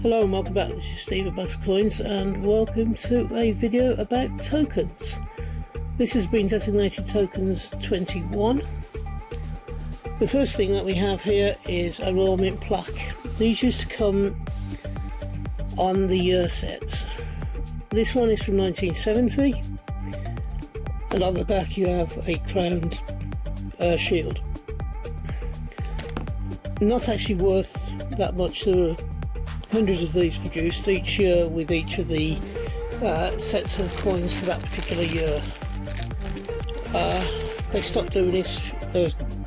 Hello and welcome back, this is Steve at Bucks Coins and welcome to a video about tokens. This has been designated tokens 21. The first thing that we have here is a Royal Mint plaque. These used to come on the year sets. This one is from 1970 and on the back you have a crowned shield. Not actually worth that much. There are hundreds of these produced each year with each of the sets of coins for that particular year. They stopped doing this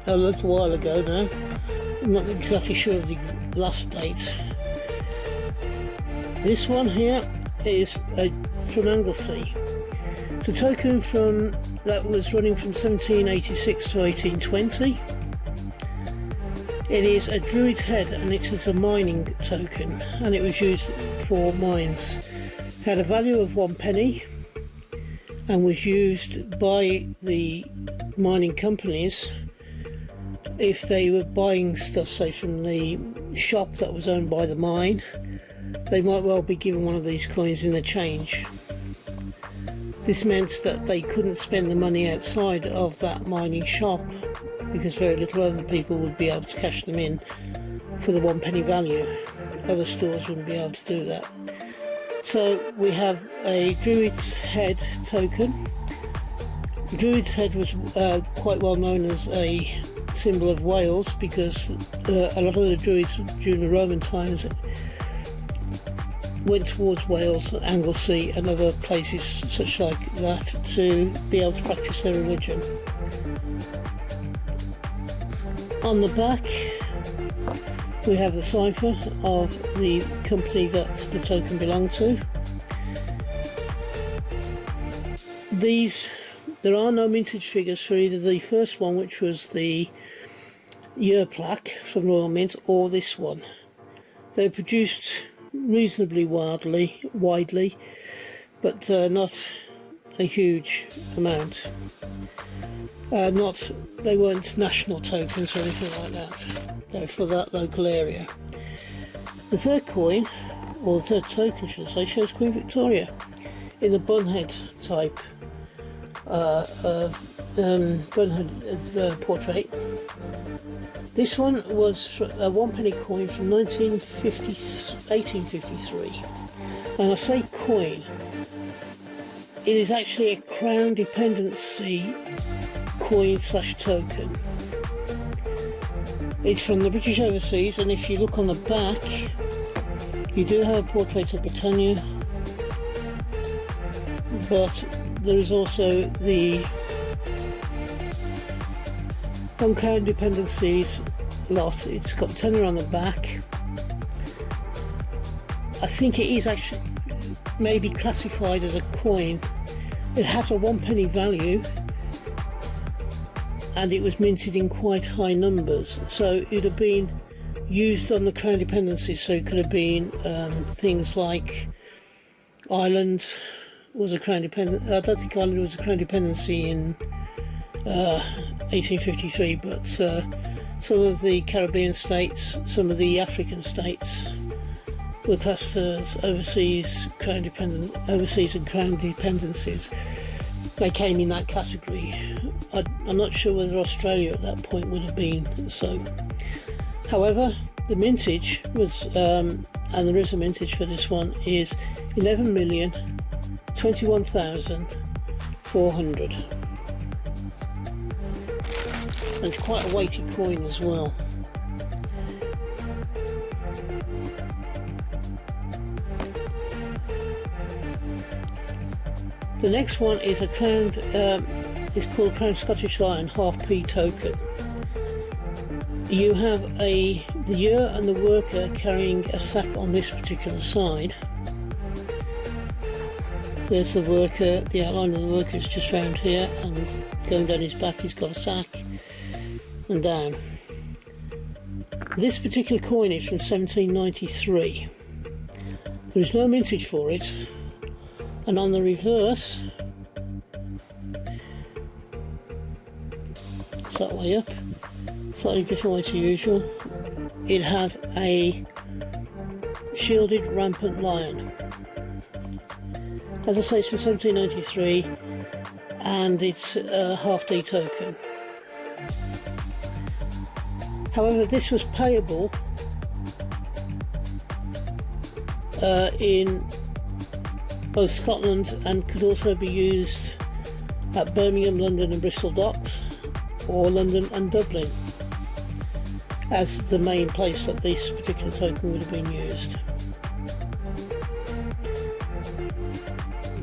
a little while ago now. I'm not exactly sure of the last date. This one here is from Anglesey. It's a token that was running from 1786 to 1820. It is a druid's head and it is a mining token and it was used for mines. It had a value of 1 penny and was used by the mining companies if they were buying stuff, say from the shop that was owned by the mine. They might well be given one of these coins in the change. This meant that they couldn't spend the money outside of that mining shop because very little other people would be able to cash them in for the 1 penny value. Other stores wouldn't be able to do that. So we have a Druid's Head token. Druid's Head was quite well known as a symbol of Wales because a lot of the Druids during the Roman times went towards Wales, Anglesey and other places such like that to be able to practice their religion. On the back we have the cipher of the company that the token belonged to. There are no mintage figures for either the first one, which was the year plaque from Royal Mint, or this one. They're produced reasonably widely, but not a huge amount. They weren't national tokens or anything like that. They're for that local area. The third coin, or the third token should I say, shows Queen Victoria in the bunhead type bunhead portrait. This one was a 1 penny coin from 1853. And I say coin, it is actually a Crown dependency coin / token. It's from the British overseas, and if you look on the back you do have a portrait of Britannia, but there is also the Crown dependencies lot. It's got Britannia on the back. I think it is actually maybe classified as a coin. It has a 1 penny value and it was minted in quite high numbers, so it would have been used on the Crown dependencies. So it could have been things like Ireland was a Crown dependent. I don't think Ireland was a Crown dependency in 1853, but some of the Caribbean states, some of the African states were classed as overseas and Crown dependencies. They came in that category. I'm not sure whether Australia at that point would have been so. However, the mintage was, and there is a mintage for this one, is 11,021,400. And it's quite a weighty coin as well. The next one is a crowned, it's called Crown Scottish Lion half-p token. You have the year and the worker carrying a sack on this particular side. There's the worker, the outline of the worker is just round here, and going down his back he's got a sack, and down. This particular coin is from 1793. There is no mintage for it. And on the reverse, it's that way up, slightly different way to usual, it has a shielded rampant lion. As I say, it's from 1793 and it's a half D token. However, this was payable in both Scotland and could also be used at Birmingham, London and Bristol docks, or London and Dublin as the main place that this particular token would have been used.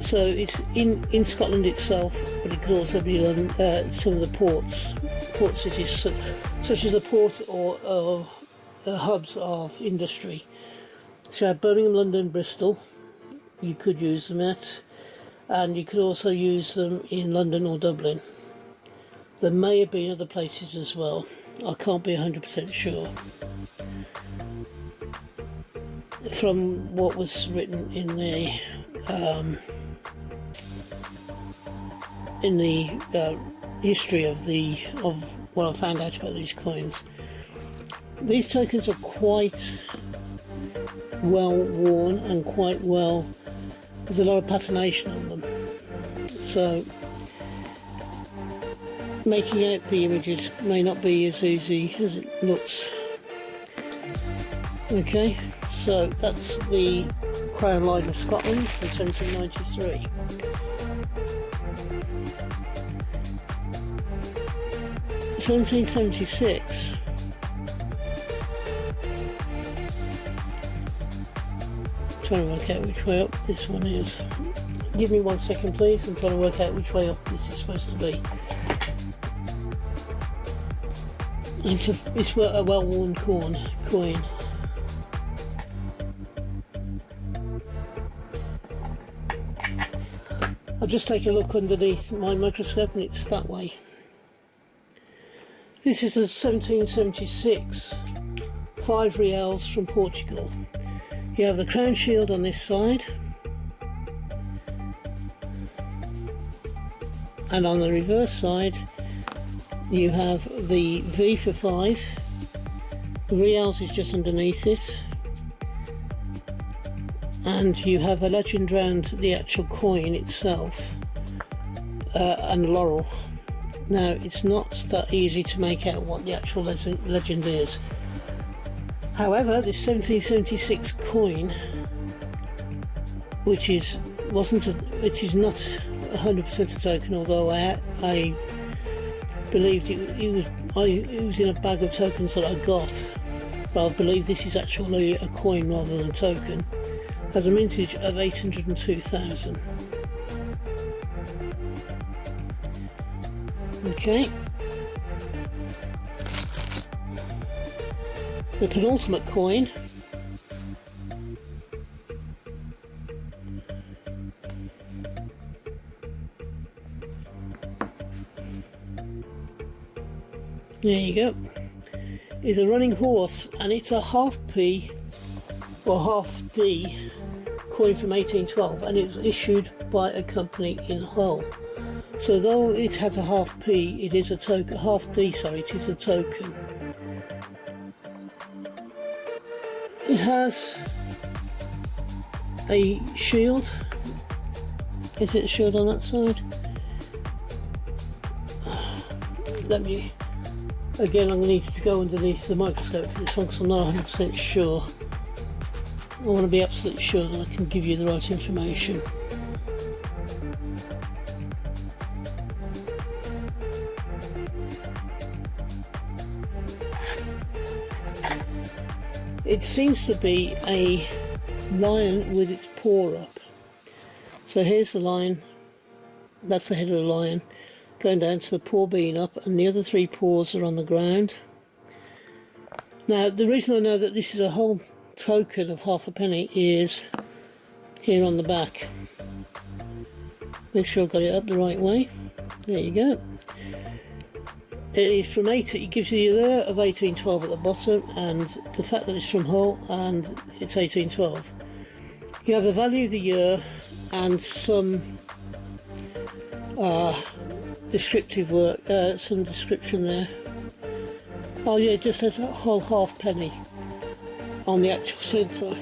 So it's in Scotland itself, but it could also be on some of the port cities such as the port or hubs of industry. So at Birmingham, London, Bristol, you could use them at, and you could also use them in London or Dublin. There may have been other places as well. I can't be 100% sure. From what was written in the history of what I found out about these coins, these tokens are quite well worn and quite well. There's a lot of patination on them, so making out the images may not be as easy as it looks. Okay, so that's the Crown Line of Scotland from 1793. In 1776, trying to work out which way up this one is. Give me 1 second please, I'm trying to work out which way up this is supposed to be. It's a well-worn coin. I'll just take a look underneath my microscope and it's that way. This is a 1776 5 reals from Portugal. You have the crown shield on this side, and on the reverse side you have the V for 5. The reals is just underneath it, and you have a legend around the actual coin itself, and laurel. Now, it's not that easy to make out what the actual legend is. However, this 1776 coin, which is not 100% a token, although I believed it was in a bag of tokens that I got, but I believe this is actually a coin rather than a token, has a mintage of 802,000. Okay, the penultimate coin there you go, is a running horse, and it's a half P or half D coin from 1812, and it was issued by a company in Hull. So though it has a half P, it is a token, half D, sorry, it is a token. It has a shield. Is it a shield on that side? Let me, again I'm going to need to go underneath the microscope for this one because I'm not 100% sure. I want to be absolutely sure that I can give you the right information. It seems to be a lion with its paw up. So here's the lion, that's the head of the lion, going down to the paw being up, and the other 3 paws are on the ground. Now, the reason I know that this is a whole token of half a penny is here on the back. Make sure I've got it up the right way. There you go. It is from it gives you the year of 1812 at the bottom, and the fact that it's from Hull and it's 1812. You have the value of the year and some descriptive work, some description there. Oh yeah, it just says a whole half penny on the actual centre.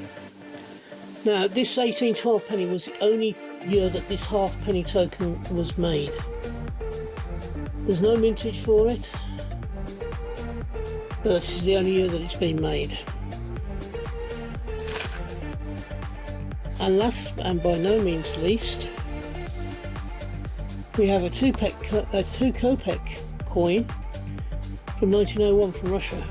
Now this 1812 penny was the only year that this halfpenny token was made. There's no mintage for it, but this is the only year that it's been made. And last, and by no means least, we have a 2 kopeck coin from 1901 from Russia.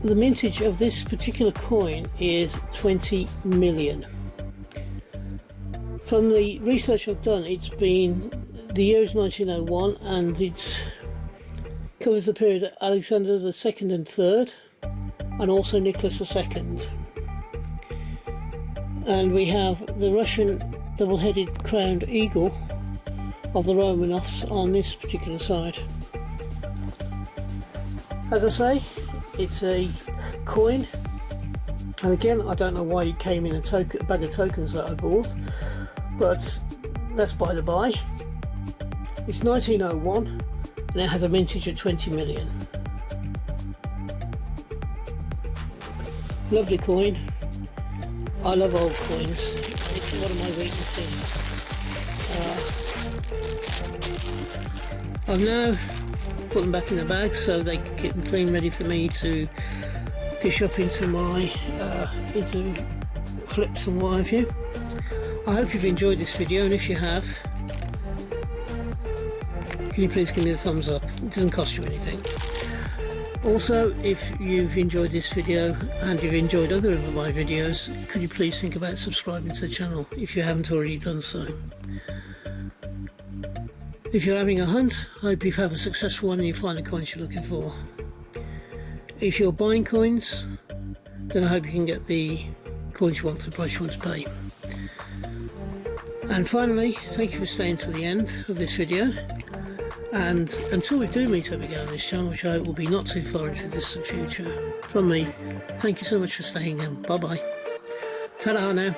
The mintage of this particular coin is 20 million. From the research I've done, the year is 1901, and it covers the period of Alexander II and III, and also Nicholas II. And we have the Russian double-headed crowned eagle of the Romanovs on this particular side. As I say, it's a coin, and again, I don't know why it came in a bag of tokens that I bought, but that's by the by. It's 1901 and it has a mintage of 20 million. Lovely coin. I love old coins. It's one of my weaknesses. I've now put them back in the bag so they can get them clean, ready for me to dish up into into flips and what have you. I hope you've enjoyed this video, and if you have, can you please give me a thumbs up? It doesn't cost you anything. Also, if you've enjoyed this video and you've enjoyed other of my videos, could you please think about subscribing to the channel if you haven't already done so. If you're having a hunt, I hope you have a successful one and you find the coins you're looking for. If you're buying coins, then I hope you can get the coins you want for the price you want to pay. And finally, thank you for staying to the end of this video. And until we do meet up again on this channel, which I hope will be not too far into the distant future, from me, thank you so much for staying, and bye bye. Ta-da now.